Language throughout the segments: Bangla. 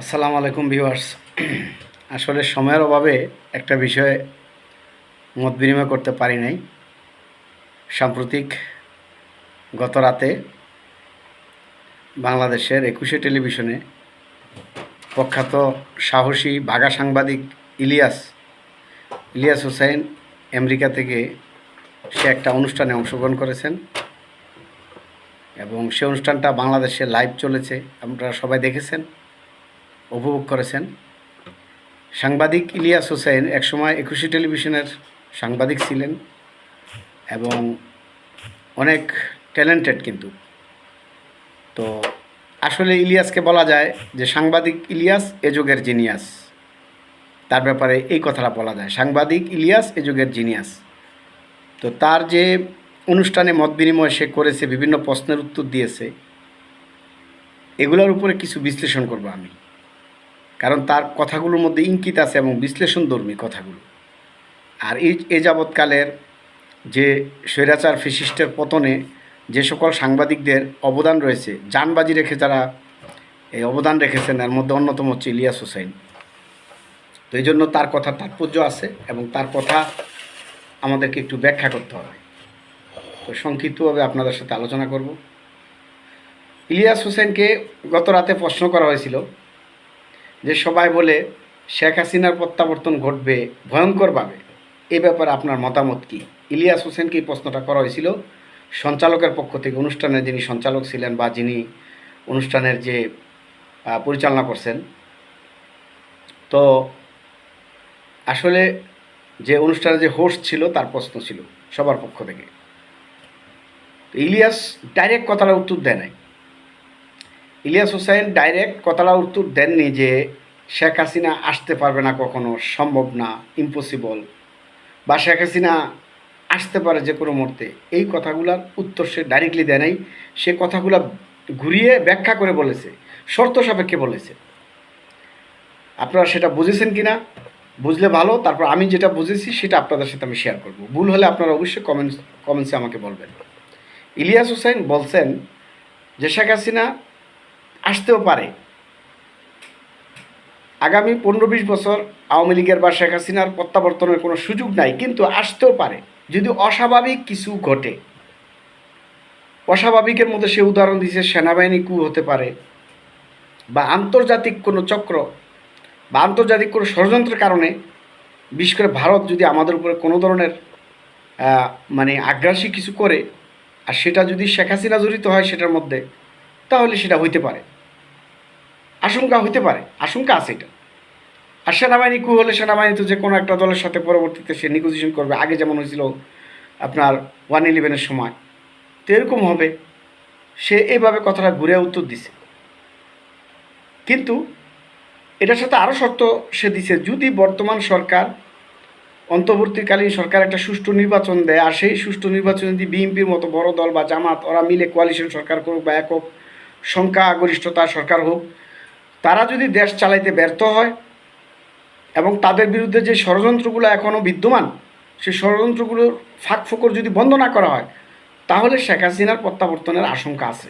আসসালামু আলাইকুম ভিউয়ার্স। আসলে সময়ের অভাবে একটা বিষয়ে মত বিনিময় করতে পারি নাই। সাম্প্রতিক গত রাতে বাংলাদেশের ২১শে টেলিভিশনে প্রখ্যাত সাহসী বাঘা সাংবাদিক ইলিয়াস হোসেন আমেরিকা থেকে সে একটা অনুষ্ঠানে অংশগ্রহণ করেছেন এবং সে অনুষ্ঠানটা বাংলাদেশে লাইভ চলেছে, আপনারা সবাই দেখেছেন, উপভোগ করেছেন। সাংবাদিক ইলিয়াস হোসেন একসময় ২১শে টেলিভিশনের সাংবাদিক ছিলেন এবং অনেক ট্যালেন্টেড কিন্তু। তো আসলে ইলিয়াসকে বলা যায় যে সাংবাদিক ইলিয়াস এ যুগের জিনিয়াস। তার ব্যাপারে এই কথাটা বলা যায়, সাংবাদিক ইলিয়াস এ যুগের জিনিয়াস। তো তার যে অনুষ্ঠানে মত বিনিময় সে করেছে, বিভিন্ন প্রশ্নের উত্তর দিয়েছে, এগুলোর উপরে কিছু বিশ্লেষণ করব আমি, কারণ তার কথাগুলোর মধ্যে ইঙ্গিত আছে এবং বিশ্লেষণধর্মী কথাগুলো। আর এই যাবৎকালের যে স্বৈরাচার ফ্যাসিস্টের পতনে যে সকল সাংবাদিকদের অবদান রয়েছে, জানবাজি রেখে যারা এই অবদান রেখেছেন, এর মধ্যে অন্যতম হচ্ছে ইলিয়াস হোসেন। তো এই জন্য তার কথা তাৎপর্য আছে এবং তার কথা আমাদেরকে একটু ব্যাখ্যা করতে হবে। তো সংক্ষিপ্তভাবে আপনাদের সাথে আলোচনা করব। ইলিয়াস হোসেনকে গত রাতে প্রশ্ন করা হয়েছিল যে সবাই বলে শেখ হাসিনার প্রত্যাবর্তন ঘটবে ভয়ঙ্করভাবে, এই ব্যাপারে আপনার মতামত কী? ইলিয়াস হোসেনকে এই প্রশ্নটা করা হয়েছিল সঞ্চালকের পক্ষ থেকে, অনুষ্ঠানের যিনি সঞ্চালক ছিলেন বা যিনি অনুষ্ঠানের যে পরিচালনা করছেন। তো আসলে যে অনুষ্ঠানের যে হোস্ট ছিল তার প্রশ্ন ছিল সবার পক্ষ থেকে। ইলিয়াস ডাইরেক্ট কথাটা উত্তর দেয় নাই। ইলিয়াস হোসেন ডাইরেক্ট কথাটা উত্তর দেননি যে শেখ হাসিনা আসতে পারবে না, কখনো সম্ভব না, ইম্পসিবল, বা শেখ হাসিনা আসতে পারে যে কোনো মুহূর্তে। এই কথাগুলোর উত্তর সে ডাইরেক্টলি দেয় নাই। সে কথাগুলো ঘুরিয়ে ব্যাখ্যা করে বলেছে, শর্ত সাপেক্ষে বলেছে। আপনারা সেটা বুঝেছেন কি না, বুঝলে ভালো। তারপর আমি যেটা বুঝেছি সেটা আপনাদের সাথে আমি শেয়ার করব। ভুল হলে আপনারা অবশ্যই কমেন্টসে আমাকে বলবেন। ইলিয়াস হোসেন বলছেন যে শেখ হাসিনা আসতেও পারে, আগামী 15-20 বছর আওয়ামী লীগের বা শেখ হাসিনার প্রত্যাবর্তনের কোনো সুযোগ নাই, কিন্তু আসতেও পারে যদি অস্বাভাবিক কিছু ঘটে। অস্বাভাবিকের মধ্যে সে উদাহরণ দিয়েছে সেনাবাহিনী কু হতে পারে, বা আন্তর্জাতিক কোনো চক্র বা আন্তর্জাতিক কোনো ষড়যন্ত্রের কারণে, বিশেষ করে ভারত যদি আমাদের উপরে কোনো ধরনের আগ্রাসী কিছু করে, আর সেটা যদি শেখ হাসিনা জড়িত হয় সেটার মধ্যে, তাহলে সেটা হইতে পারে, আশঙ্কা হইতে পারে, আশঙ্কা আছে এটা। আর সেনাবাহিনী কু হলে সেনাবাহিনী তো যে কোনো একটা দলের সাথে পরবর্তীতে সে নেগোসিয়েশন করবে, আগে যেমন হয়েছিল আপনার 111-এর সময়, তো এরকম হবে। সে এইভাবে কথাটা ঘুরে উত্তর দিছে, কিন্তু এটার সাথে আরও শর্ত সে দিছে, যদি বর্তমান সরকার, অন্তর্বর্তীকালীন সরকার একটা সুষ্ঠু নির্বাচন দেয়, আর সেই সুষ্ঠু নির্বাচন যদি বিএনপির মতো বড় দল বা জামাত ওরা মিলে কোয়ালিশন সরকার করুক বা একক সংখ্যাগরিষ্ঠতার সরকার হোক, তারা যদি দেশ চালাইতে ব্যর্থ হয় এবং তাদের বিরুদ্ধে যে ষড়যন্ত্রগুলো এখনও বিদ্যমান, সেই ষড়যন্ত্রগুলোর ফাঁক ফোকর যদি বন্ধ না করা হয়, তাহলে শেখ হাসিনার প্রত্যাবর্তনের আশঙ্কা আছে।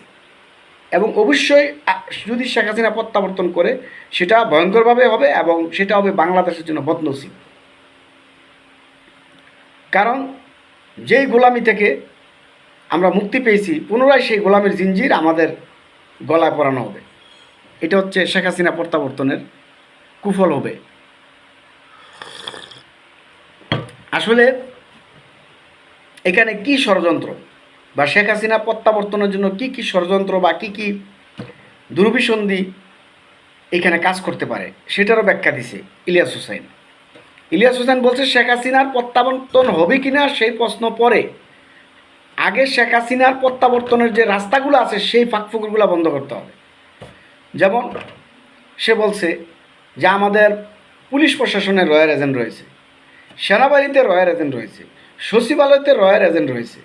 এবং অবশ্যই যদি শেখ হাসিনা প্রত্যাবর্তন করে, সেটা ভয়ঙ্করভাবে হবে এবং সেটা হবে বাংলাদেশের জন্য বদনসিব। কারণ যেই গোলামি থেকে আমরা মুক্তি পেয়েছি, পুনরায় সেই গোলামির জিঞ্জির আমাদের গলায় পরানো হবে। এটা হচ্ছে শেখ হাসিনা প্রত্যাবর্তনের কুফল হবে। আসলে এখানে কি ষড়যন্ত্র, বা শেখ হাসিনা প্রত্যাবর্তনের জন্য কি কি ষড়যন্ত্র বা কি কি দুর্বিসন্ধি এখানে কাজ করতে পারে, সেটারও ব্যাখ্যা দিছে ইলিয়াস হোসেন। ইলিয়াস হোসেন বলছে শেখ হাসিনার প্রত্যাবর্তন হবে কিনা সেই প্রশ্ন পরে, আগে শেখ হাসিনার প্রত্যাবর্তনের যে রাস্তাগুলো আছে সেই ফাঁকফোকরগুলো বন্ধ করতে হবে। যেমন সে বলছে যে আমাদের পুলিশ প্রশাসনের রয়্যাল এজেন্ট রয়েছে, সেনাবাহিনীতে রয়্যাল এজেন্ট রয়েছে, সচিবালয়তে রয়্যাল এজেন্ট রয়েছে।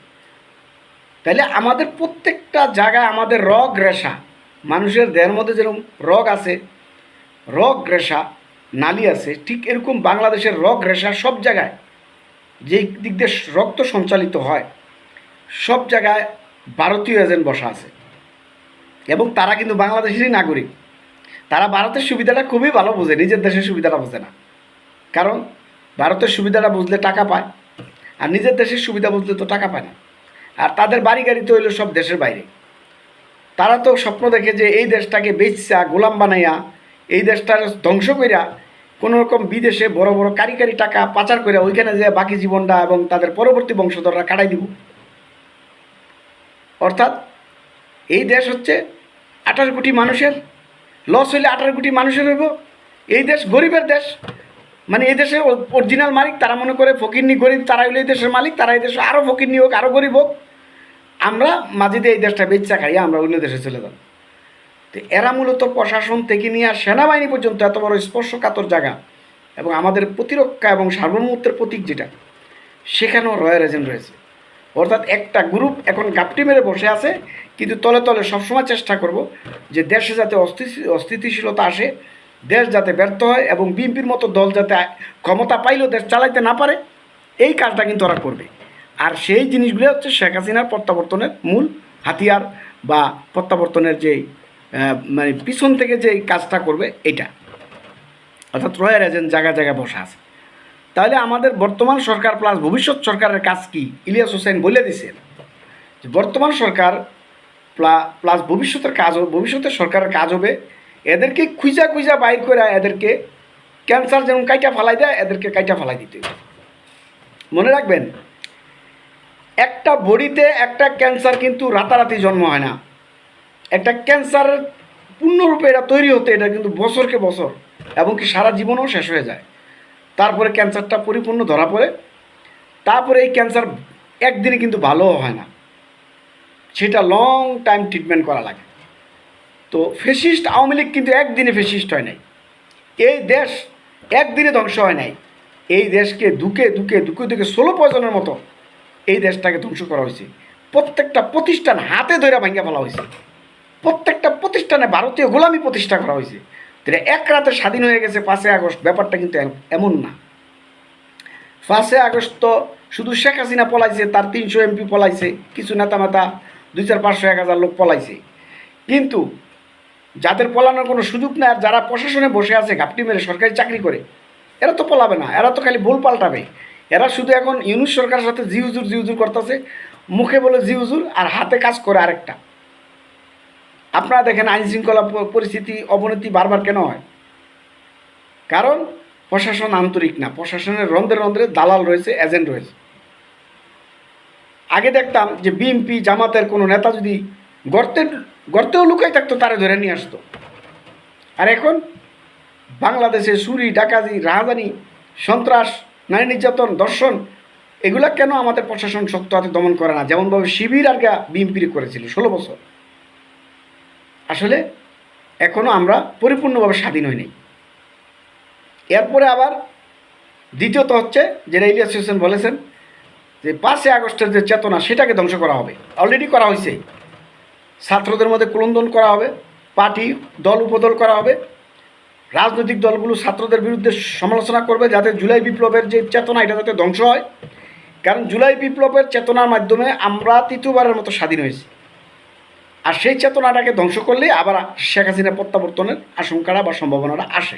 তাইলে আমাদের প্রত্যেকটা জায়গায় আমাদের রগ রেশা, মানুষের দেহের মধ্যে যেরকম রগ আছে, রগ রেশা নালী আছে, ঠিক এরকম বাংলাদেশের রগ রেশা সব জায়গায় যেই দিক দিয়ে রক্ত সঞ্চালিত হয়, সব জায়গায় ভারতীয় এজেন্ট বসা আছে এবং তারা কিন্তু বাংলাদেশেরই নাগরিক। তারা ভারতের সুবিধাটা খুবই ভালো বোঝে, নিজের দেশের সুবিধাটা বোঝে না। কারণ ভারতের সুবিধাটা বুঝলে টাকা পায়, আর নিজের দেশের সুবিধা বুঝলে তো টাকা পায় না। আর তাদের বাড়ি গাড়ি তো হইলো সব দেশের বাইরে। তারা তো স্বপ্ন দেখে যে এই দেশটাকে বেচা গোলাম বানাইয়া, এই দেশটা ধ্বংস কইরা কোনো রকম বিদেশে বড় বড় কারি কারি টাকা পাচার করে ওইখানে যে বাকি জীবনটা এবং তাদের পরবর্তী বংশধররা কাটাই দিব। অর্থাৎ এই দেশ হচ্ছে 18 কোটি মানুষের, লস হইলে 18 কোটি মানুষের হইব। এই দেশ গরিবের দেশ, মানে এই দেশের অরিজিনাল মালিক তারা মনে করে ফকিরনি গরিব, তারা হইলে এই দেশের মালিক, তারা এই দেশে আরও ফকিরনি হোক, আরও গরিব হোক, আমরা মাঝে দিয়ে এই দেশটা বেচা খাইয়া আমরা অন্য দেশে চলে যাব। তো এরা মূলত প্রশাসন থেকে নিয়ে সেনাবাহিনী পর্যন্ত এত বড় স্পর্শকাতর জায়গা এবং আমাদের প্রতিরক্ষা এবং সার্বভৌমত্বের প্রতীক যেটা, সেখানেও রয়্যাল এজেন্ট রয়েছে। অর্থাৎ একটা গ্রুপ এখন গাপটি মেরে বসে আছে, কিন্তু তলে তলে সবসময় চেষ্টা করব যে দেশে যাতে অস্থিতিশীলতা আসে, দেশ যাতে ব্যর্থ হয় এবং বিএনপির মতো দল যাতে ক্ষমতা পাইলেও দেশ চালাইতে না পারে, এই কাজটা কিন্তু ওরা করবে। আর সেই জিনিসগুলো হচ্ছে শেখ হাসিনার প্রত্যাবর্তনের মূল হাতিয়ার বা প্রত্যাবর্তনের যে মানে পিছন থেকে যে কাজটা করবে এটা, অর্থাৎ রয়্যাল এজেন্ট জায়গায় জায়গায় বসা আছে। তাহলে আমাদের বর্তমান সরকার প্লাস ভবিষ্যৎ সরকারের কাজ কি? ইলিয়াস হোসেন বলে দিয়েছেন যে বর্তমান সরকার প্লাস ভবিষ্যতের সরকারের কাজ হবে এদেরকে খুঁজা খুঁজা বাইর করে এদেরকে ক্যান্সার যেমন কাইটা ফালাই দেয়, এদেরকে কাইটা ফালাই দিতে হবে। মনে রাখবেন, একটা বডিতে একটা ক্যান্সার কিন্তু রাতারাতি জন্ম হয় না। একটা ক্যান্সার পূর্ণরূপে এটা তৈরি হতে এটা কিন্তু বছরকে বছর এবং কি সারা জীবনও শেষ হয়ে যায়। তারপরে ক্যান্সারটা পরিপূর্ণ ধরা পড়ে, তারপরে এই ক্যান্সার একদিনে কিন্তু ভালোও হয় না, সেটা লং টাইম ট্রিটমেন্ট করা লাগে। তো ফ্যাসিস্ট আওয়ামী লীগ কিন্তু একদিনে ফ্যাসিস্ট হয় নাই, এই দেশ একদিনে ধ্বংস হয় নাই। এই দেশকে দুকে দুকে দুকে দুকে 16 পয়জনের মতো এই দেশটাকে ধ্বংস করা হয়েছে। প্রত্যেকটা প্রতিষ্ঠান হাতে ধরে ভাঙ্গা ফেলা হয়েছে, প্রত্যেকটা প্রতিষ্ঠানে ভারতীয় গোলামি প্রতিষ্ঠা করা হয়েছে। তাহলে এক রাতে স্বাধীন হয়ে গেছে 5ই আগস্ট, ব্যাপারটা কিন্তু এমন না। 5ই আগস্ট তো শুধু শেখ হাসিনা পলাইছে, তার 300 এমপি পলাইছে, কিছু নেতা মেতা 200, 500, 1000 লোক পলাইছে, কিন্তু যাদের পলানোর কোনো সুযোগ নেই আর যারা প্রশাসনে বসে আছে ঘাপটি মেরে সরকারি চাকরি করে, এরা তো পলাবে না, এরা তো খালি ভুল পাল্টাবে। এরা শুধু এখন ইউনুস সরকারের সাথে জি হুজুর করতেছে, মুখে বলে জি হুজুর আর হাতে কাজ করে আরেকটা। আপনারা দেখেন আইনশৃঙ্খলা পরিস্থিতি অবনতি বারবার কেন হয়? কারণ প্রশাসন আন্তরিক না, প্রশাসনের রন্ধ্রে রন্ধ্রে দালাল রয়েছে, এজেন্ট রয়েছে। আগে দেখতাম যে বিএনপি জামাতের কোনো নেতা যদি গর্তেও লুকাই থাকতো, তারা ধরে নিয়ে আসতো। আর এখন বাংলাদেশে চুরি, ডাকাতি, রাহাজানি, সন্ত্রাস, নারী নির্যাতন, ধর্ষণ, এগুলা কেন আমাদের প্রশাসন শক্ত হাতে দমন করে না, যেমনভাবে শিবির আর বিএনপির করেছিল 16 বছর? আসলে এখনও আমরা পরিপূর্ণভাবে স্বাধীন হইনি। এরপরে আবার দ্বিতীয়ত হচ্ছে যেটা ইলিয়াস হোসেন বলেছেন যে 5ই আগস্টের যে চেতনা সেটাকে ধ্বংস করা হবে, অলরেডি করা হয়েছে। ছাত্রদের মধ্যে কুলন্দন করা হবে, পার্টি দল উপদল করা হবে, রাজনৈতিক দলগুলো ছাত্রদের বিরুদ্ধে সমালোচনা করবে যাতে জুলাই বিপ্লবের যে চেতনা এটা যাতে ধ্বংস হয়। কারণ জুলাই বিপ্লবের চেতনার মাধ্যমে আমরা তৃতীয়বারের মতো স্বাধীন হয়েছি, আর সেই চেতনাটাকে ধ্বংস করলেই আবার শেখ হাসিনা প্রত্যাবর্তনের আশঙ্কাটা বা সম্ভাবনাটা আসে।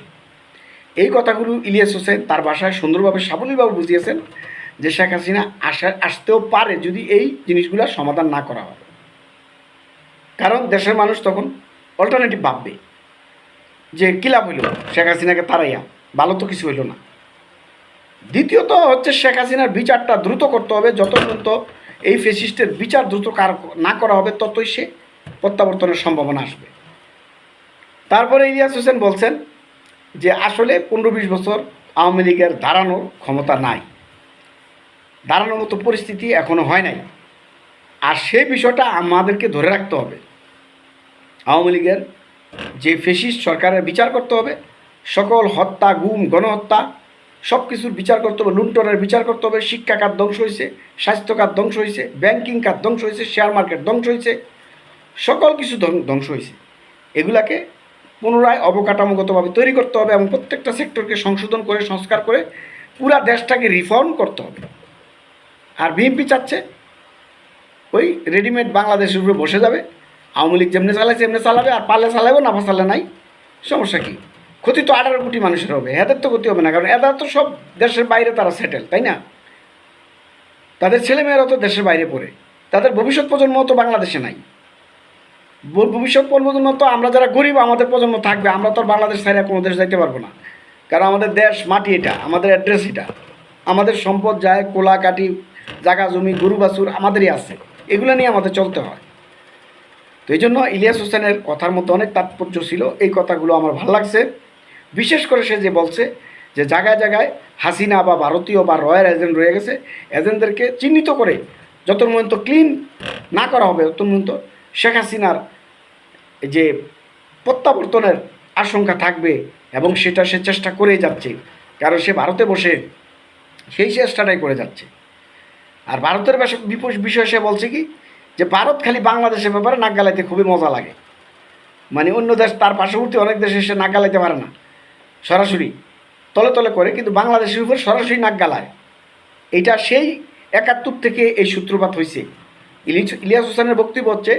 এই কথাগুলো ইলিয়াস হোসেন তার ভাষায় সুন্দরভাবে সাবলীলভাবে বুঝিয়েছেন যে শেখ হাসিনা আসতেও পারে যদি এই জিনিসগুলোর সমাধান না করা হয়। কারণ দেশের মানুষ তখন অল্টারনেটিভ ভাববে যে কী লাভ হইল শেখ হাসিনাকে তাড়াইয়া, ভালো তো কিছু হইল না। দ্বিতীয়ত হচ্ছে শেখ হাসিনার বিচারটা দ্রুত করতে হবে, যত পর্যন্ত এই ফ্যাসিস্টের বিচার দ্রুত না করা হবে ততই সে প্রত্যাবর্তনের সম্ভাবনা আসবে। তারপরে ইলিয়াস হোসেন বলছেন যে আসলে 15-20 বছর আওয়ামী লীগের দাঁড়ানোর ক্ষমতা নাই, দাঁড়ানোর মতো পরিস্থিতি এখনও হয় নাই, আর সেই বিষয়টা আমাদেরকে ধরে রাখতে হবে। আওয়ামী লীগের যে ফ্যাসিস্ট সরকারের বিচার করতে হবে, সকল হত্যা, গুম, গণহত্যা সব কিছুর বিচার করতে হবে, লুণ্ঠনের বিচার করতে হবে। শিক্ষা খাত ধ্বংস হয়েছে, স্বাস্থ্য খাত ধ্বংস হয়েছে, ব্যাংকিং খাত ধ্বংস হয়েছে, শেয়ার মার্কেট ধ্বংস হয়েছে, সকল কিছু ধ্বংস হয়েছে। এগুলাকে পুনরায় অবকাঠামোগতভাবে তৈরি করতে হবে এবং প্রত্যেকটা সেক্টরকে সংশোধন করে সংস্কার করে পুরা দেশটাকে রিফর্ম করতে হবে। আর বিএনপি চাচ্ছে ওই রেডিমেড বাংলাদেশের উপরে বসে যাবে, আওয়ামী লীগ যেমনি চালাইছে এমনি চালাবে, আর পারলে চালাবে, না পারলে নাই, সমস্যা কী? ক্ষতি তো 18 কোটি মানুষের হবে, এদের তো ক্ষতি হবে না, কারণ এরা তো সব দেশের বাইরে তারা সেটেল, তাই না? তাদের ছেলেমেয়েরা তো দেশের বাইরে পড়ে, তাদের ভবিষ্যৎ প্রজন্ম তো বাংলাদেশে নাই। ভবিষ্যৎ প্রজন্ম তো আমরা যারা গরিব, আমাদের প্রজন্ম থাকবে, আমরা তো আর বাংলাদেশ ছাড়া কোনো দেশ যাইতে পারবো না, কারণ আমাদের দেশ মাটি, এটা আমাদের অ্যাড্রেস, এটা আমাদের সম্পদ যায়, কোলা কাটি, জায়গা জমি, গরু বাছুর আমাদেরই আছে, এগুলো নিয়ে আমাদের চলতে হয়। তো এই জন্য ইলিয়াস হোসেনের কথার মধ্যে অনেক তাৎপর্য ছিল, এই কথাগুলো আমার ভালো লাগছে। বিশেষ করে সে যে বলছে যে জায়গায় জায়গায় হাসিনা বা ভারতীয় বা রয়্যাল এজেন্ট রয়ে গেছে, এজেন্টদেরকে চিহ্নিত করে যত পর্যন্ত ক্লিন না করা হবে তত পর্যন্ত শেখ হাসিনার যে প্রত্যাবর্তনের আশঙ্কা থাকবে, এবং সেটা সে চেষ্টা করেই যাচ্ছে, কারণ সে ভারতে বসে সেই চেষ্টাটাই করে যাচ্ছে। আর ভারতের বিষয়ে সে বলছে কি, যে ভারত খালি বাংলাদেশের ব্যাপারে নাক গালাইতে খুবই মজা লাগে, মানে অন্য দেশ তার পার্শ্ববর্তী অনেক দেশে সে নাক গালাইতে পারে না, সরাসরি তলে তলে করে, কিন্তু বাংলাদেশের উপর সরাসরি নাক গালায়। এইটা সেই 71 থেকে এই সূত্রপাত হয়েছে। ইলিয়াস হোসেনের বক্তব্য হচ্ছে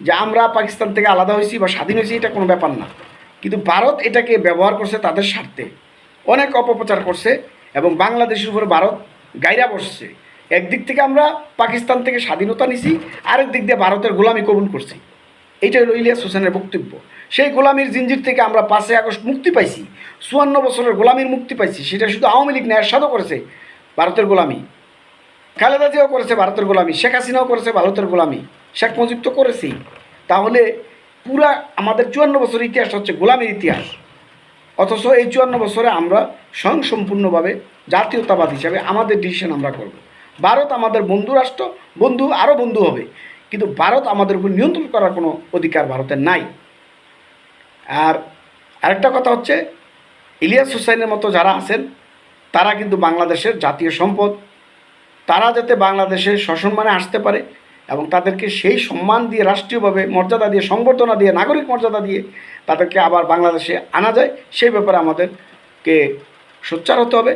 যে আমরা পাকিস্তান থেকে আলাদা হয়েছি বা স্বাধীন হয়েছি, এটা কোনো ব্যাপার না, কিন্তু ভারত এটাকে ব্যবহার করছে তাদের স্বার্থে, অনেক অপপ্রচার করছে, এবং বাংলাদেশের উপর ভারত গাইরা বসছে। একদিক থেকে আমরা পাকিস্তান থেকে স্বাধীনতা নিছি, আরেক দিক দিয়ে ভারতের গোলামি কবুল করছি। এইটা হলো ইলিয়াস হোসেনের বক্তব্য। সেই গোলামির জিঞ্জির থেকে আমরা 5 আগস্ট মুক্তি পাইছি, 54 বছরের গোলামির মুক্তি পাইছি। সেটা শুধু আওয়ামী লীগ না, এরশাদও করেছে ভারতের গোলামি, খালেদা জিয়াও করেছে ভারতের গোলামি, শেখ হাসিনাও করেছে ভারতের গোলামি, শেখ মুজিব তো করেছেই। তাহলে পুরা আমাদের 54 বছরের ইতিহাস হচ্ছে গোলামির ইতিহাস, অথচ এই 54 বছরে আমরা স্বয়ংসম্পূর্ণভাবে জাতীয়তাবাদ হিসাবে আমাদের ডিসিশন আমরা করব। ভারত আমাদের বন্ধু রাষ্ট্র, বন্ধু আরও বন্ধু হবে, কিন্তু ভারত আমাদের উপর নিয়ন্ত্রণ করার কোনো অধিকার ভারতের নাই। আর আরেকটা কথা হচ্ছে, ইলিয়াস হোসেনের মতো যারা আছেন তারা কিন্তু বাংলাদেশের জাতীয় সম্পদ, তারা যাতে বাংলাদেশে সসম্মানে আসতে পারে এবং তাদেরকে সেই সম্মান দিয়ে, রাষ্ট্রীয়ভাবে মর্যাদা দিয়ে, সংবর্ধনা দিয়ে, নাগরিক মর্যাদা দিয়ে তাদেরকে আবার বাংলাদেশে আনা যায়, সেই ব্যাপারে আমাদেরকে সোচ্চার হতে হবে।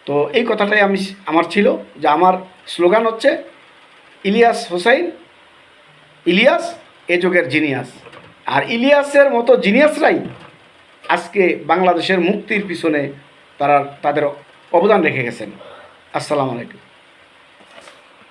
তো এই কথাটাই আমার ছিল, যে আমার স্লোগান হচ্ছে ইলিয়াস হোসাইন, ইলিয়াস এ যুগের জিনিয়াস। আর ইলিয়াসের মতো জিনিয়াসরাই আজকে বাংলাদেশের মুক্তির পিছনে তাদের অবদান রেখে গেছেন। আসসালামু আলাইকুম।